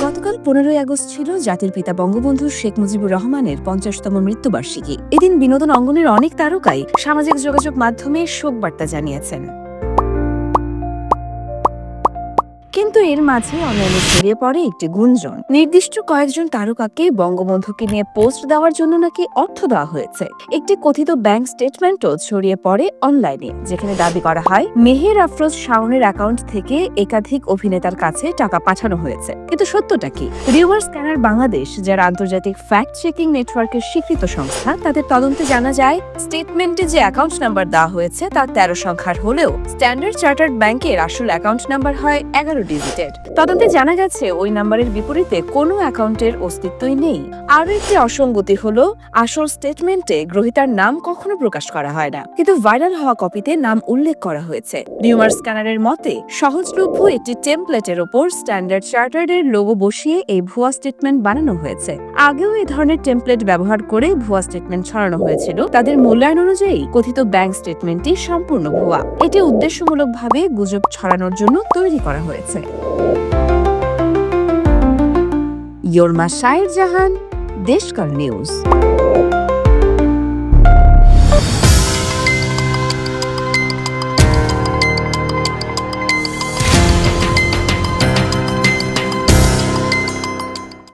গতকাল 15ই আগস্ট ছিল জাতির পিতা বঙ্গবন্ধু শেখ মুজিবুর রহমানের 50তম মৃত্যুবার্ষিকী। এদিন বিনোদন অঙ্গনের অনেক তারকাই সামাজিক যোগাযোগ মাধ্যমে শোক বার্তা জানিয়েছেন। কিন্তু এর মাঝে অনলাইনে ছড়িয়ে পড়ে একটি গুঞ্জন, নির্দিষ্ট কয়েকজন তারকাকে বঙ্গবন্ধুকে নিয়ে পোস্ট দেওয়ার জন্য নাকি অর্থ দেওয়া হয়েছে। একটি কথিত ব্যাংক স্টেটমেন্টও ছড়িয়ে পড়ে অনলাইনে, যেখানে দাবি করা হয় মেহের আফরোজ শাওনের অ্যাকাউন্ট থেকে একাধিক অভিনেতার কাছে টাকা পাঠানো হয়েছে। কিন্তু সত্যটা কি? রিউমার স্ক্যানার বাংলাদেশ, যারা আন্তর্জাতিক ফ্যাক্ট চেকিং নেটওয়ার্কের স্বীকৃত সংস্থা, তাদের তদন্তে জানা যায় স্টেটমেন্টে যে অ্যাকাউন্ট নাম্বার দেওয়া হয়েছে তা 13 সংখ্যার হলেও স্ট্যান্ডার্ড চার্টার্ড ব্যাংকের আসল অ্যাকাউন্ট নাম্বার হয় 11 ডিজিটের। তদন্তে জানা গেছে ওই নাম্বারের বিপরীতে কোনো অ্যাকাউন্টের অস্তিত্বই নেই। আরও একটি অসঙ্গতি হলো, আসল স্টেটমেন্টে গ্রহীতার নাম কখনো প্রকাশ করা হয় না, কিন্তু ভাইরাল হওয়া কপিতে নাম উল্লেখ করা হয়েছে। রিউমার স্ক্যানারের মতে, সহজলভ্য একটি টেমপ্লেটের ওপর স্ট্যান্ডার্ড চার্টার্ডের লোগো বসিয়ে এই ভুয়া স্টেটমেন্ট বানানো হয়েছে। আগেও এই ধরনের টেমপ্লেট ব্যবহার করে ভুয়া স্টেটমেন্ট ছড়ানো হয়েছিল। তাদের মূল্যায়ন অনুযায়ী কথিত ব্যাংক স্টেটমেন্টটি সম্পূর্ণ ভুয়া। এটি উদ্দেশ্যমূলকভাবে গুজব ছড়ানোর জন্য তৈরি করা হয়েছে। योरमा शायर जहान, देशकाल न्यूज।